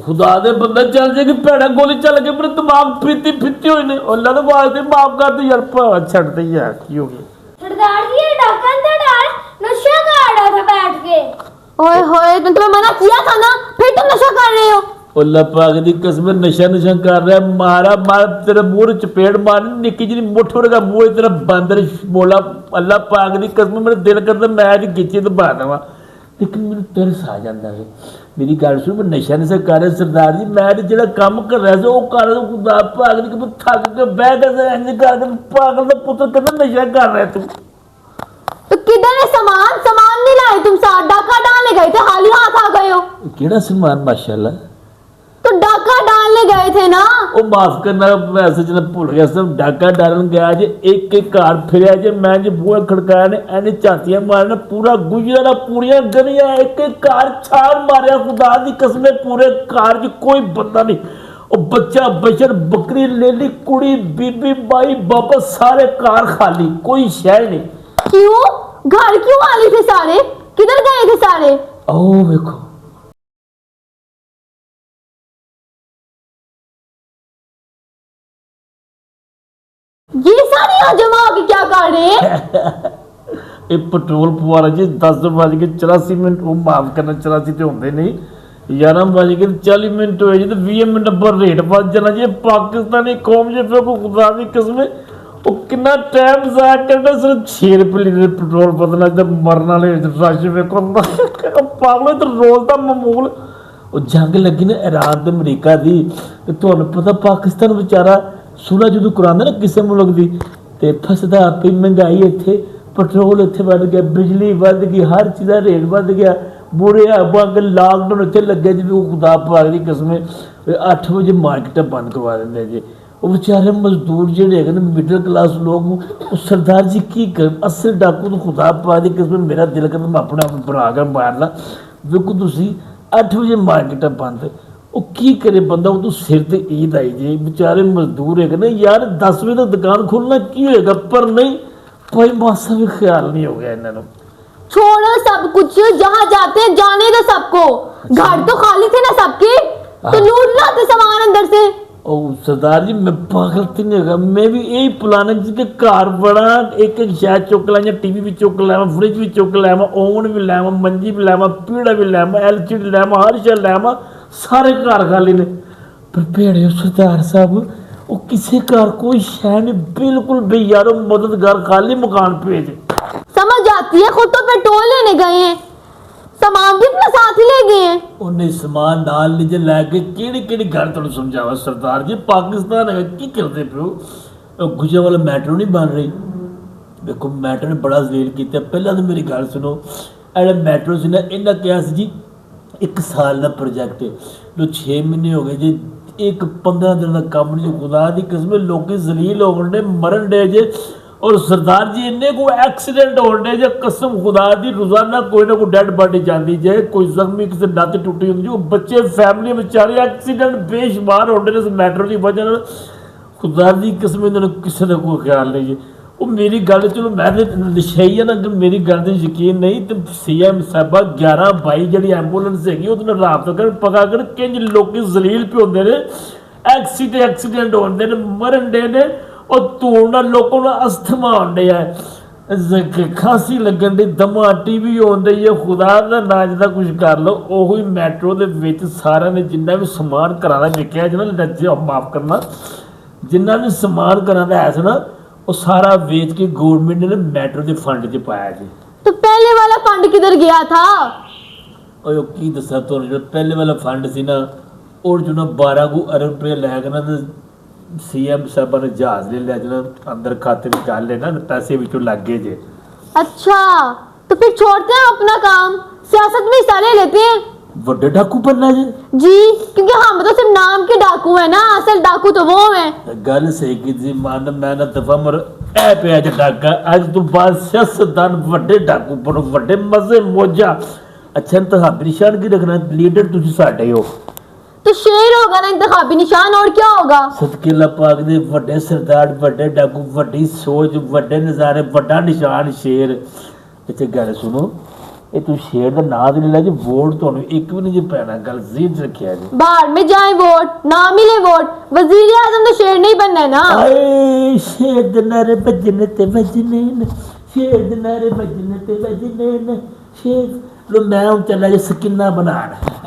खुदा दे बंदा चल जाएगी भैड़ा गोली चल के मेरे दिमाग फिरती हुई ने अल्लाह ने वास्ते माफ कर दे यार भरा छड़ दे यार की हो गया सरदार जी ये ढक्कन तो डाल नशा कर रहा था बैठ के। ओए होए तो तुम्हें मना किया था ना, फिर तुम नशा कर रहे हो। अल्लाह पाक दी कसम नशा कर रहा है मारा मार तेरे मुंह चपेड़ मारनी निक्की जी मुठ वर्गा मुंह तेरा बंदर बोला अल्लाह पाक दी कसम मेरा दिल करता मैं अज खिच्ची तो बा देवां लेकिन मैनू तरस आ जाता है। मेरी गल सुन मैं नशा कर रहा सरदार जी मैं जो काम कर रहा था वह कर खुदा पाक दी मैं थक के बह गया इंज कर पागल का पुत्र कहना नशा कर रहा तू। तो किधर है सामान? सामान नहीं लाए तुम, साथ डाका डालने गए थे, खाली हाथ आ गए हो। केड़ा सामान माशाल्लाह? तो डाका डालने गए थे ना। ओ माफ करना वैसे जना भूल गया सब डाका डालन गया जे एक कार फिरया जे मैं जे बूहा खड़काया ने एने झातियां मारना पूरा गुजरा पूरियां गलियां एक कार छाल मारया खुदा दी कसम पूरे कार च कोई बंदा नहीं ओ बच्चा बशर बकरी लेली कुड़ी बीबी बाई बाबा सारे कार खाली कोई शय नहीं। क्यों? घर क्यों वाले थे सारे? किधर गए थे सारे? ओ देखो ये सारे यहाँ जमा होके क्या कर रहे हैं? ये पेट्रोल पवारा जी 10:84 वो माफ करना 84 तो होंगे नहीं 11:40 होए जी तो 20 मिनट पर रेट बच जाना जी पाकिस्तानी कौम जी फिर को खुदा दी कसम वो कितना टाइम जाया करना सिर्फ 6 रुपये लीटर पेट्रोल बदलना जब मरने वाले रश वेखो पागल तो रोज का मामूल वो जंग लगी ना ईरान ते अमरीका दी ते तुहानू पता पाकिस्तान बेचारा सुलह जो करांदा ना किसी मुल्क की तो फसदा पी महंगाई इत्थे पेट्रोल इत्थे बढ़ गया बिजली बढ़ गई हर चीज़ का रेट बढ़ गया बुरे बंग लाकडाउन इत्थे लगे जी खुदा पाक दी कसम 8 बजे मार्केट बंद करवा देंगे जी वो बेचारे मजदूर जोड़े है मिडल क्लास लोग सरदार जी की कर असल डाकू तो खुदा पाक दी कसम मेरा दिल करता मैं अपने आप बना कर मारना देखो तुसी 8 बजे मार्केट बंद वो की करे बंदा वो तो सिर ते ईद आई जे बेचारे मजदूर है ना यार 10 बजे तक दुकान खोलना की होएगा पर नहीं कोई मासा भी ख्याल नहीं हो गया इन्होंने। छोड़ो सब कुछ, जहाँ जाते हैं जाने दो सबको। घर तो खाली थे ना सबके तो लूट लाते सामान अंदर से। ओ सरदार जी मैं पागल तो नहीं होगा मैं भी यही प्लान है जिसके घर बड़ा एक शहर चुक लाया टीवी भी चुक लाया फ्रिज भी चुक लाया ओवन भी लाया मंजी भी लाया पीड़ा भी लाया LCD लाया हर शह लाया सारे घर खाली ने पर भेड़े सरदार साहब वो किसी घर कोई शह नहीं बिल्कुल भी यारो मददगार खाली मकान भेज समझ आती है खुद तो पेट्रोल लेने गए हैं सामान भी अपना साथ ही ले गए हैं। उन्हें सामान नाल लीजे लैके केड़ी घर तुहानू समझावा सरदार जी पाकिस्तान है की करते पियो गुजरा वाला मैट्रो नहीं बन रही देखो मैट्रो ने बड़ा जलील किया पहला तो मेरी गल सुनो एड़ा मैट्रो से ना इन्हें कहा जी 1 साल का प्रोजैक्ट जो 6 महीने हो गए जी एक 15 दिन का काम नहीं खुदा की किस्म लोग जलील हो गए मरन डे जे और सरदार जी इन्ने को एक्सीडेंट हो रहे जे कसम खुदा दी रोजाना कोई ना कोई डेड बॉडी जाती जे कोई जख्मी किसी लत्त टुटी होंगी जो बच्चे फैमिली बेचारे एक्सीडेंट बेशुमार हो रहे मैट्रो की वजह खुदा की किस्म इन्होंने किसी का कोई ख्याल नहीं जी वो मेरी गल चलो मैं लिशाई है ना मेरी गल तो यकीन नहीं तो CM साहबा 11-22 जी एंबूलेंस हैगी वो राबता कर पता कर कि लोग जलील पे होंगे ने एक्सीडेंट होते हैं मरन डे ने और धूल लोगों का अस्थमा होने है खांसी लगन दी दमा TB होन रही है खुदा का ना जिदा कुछ कर लो ओही मैट्रो के सारे ने जिन्ना भी समान कराना विकया जना लज्जे माफ करना जिन्ना भी समान कराना है ना वो सारा वेच के गवर्नमेंट ने मैट्रो के फंड च पाया जी। तो पहले वाला फंड किधर गया था? ओए की दसा तो जो पहले वाला फंड सी ना और जो ना 12 अरब रुपये लैके ना तो CM साहब ने जहाज ले लिया जो अंदर खाते में डाल लेना पैसे भी लग गए जे। अच्छा तो फिर छोड़ते हैं अपना काम सियासत में हिस्सा ले लेते हैं। बड़े डाकू बनना जी क्योंकि हम तो सिर्फ नाम के डाकू है ना असल डाकू तो वो है। गल सही की जी मान मैं ना दफा मर ए पे आज डाका आज तो बाद सियासतदान बड़े डाकू बनो बड़े मजे मौजा अच्छा इंतखाबी निशान की रखना लीडर तुझे साडे हो तो शेर होगा ना इंतखाबी निशान और क्या होगा। सदके अल्लाह पाक दे बड़े सरदार बड़े डाकू बड़ी सोच बड़े नज़ारे बड़ा निशान शेर अच्छा गल सुनो ਇਹ ਤੂੰ ਸ਼ੇਰ ਦਾ ਨਾਂ ਤੇ ਲੈ ਜੀ ਵੋਟ ਤੁਹਾਨੂੰ ਇੱਕ ਵੀ ਨਹੀਂ ਜੀ ਪੈਣਾ ਗੱਲ ਜ਼ੀਦ ਰੱਖਿਆ ਜੀ बाहर में जाए वोट ना मिले वोट वजीर आजम तो शेर नहीं बनना है ना ਆਏ ਸ਼ੇਰ ਦੇ ਨਾਰੇ ਵੱਜਣੇ ਤੇ ਵੱਜਣੇ ਨੇ ਸ਼ੇਰ ਦੇ ਨਾਰੇ ਵੱਜਣੇ ਤੇ ਵੱਜਣੇ ਨੇ ਸ਼ੇਰ ਲੋ ਮੈਂ ਹੁਣ ਚੱਲਾ ਜੀ ਸਕੀਨਾ ਬਣਾਉਣ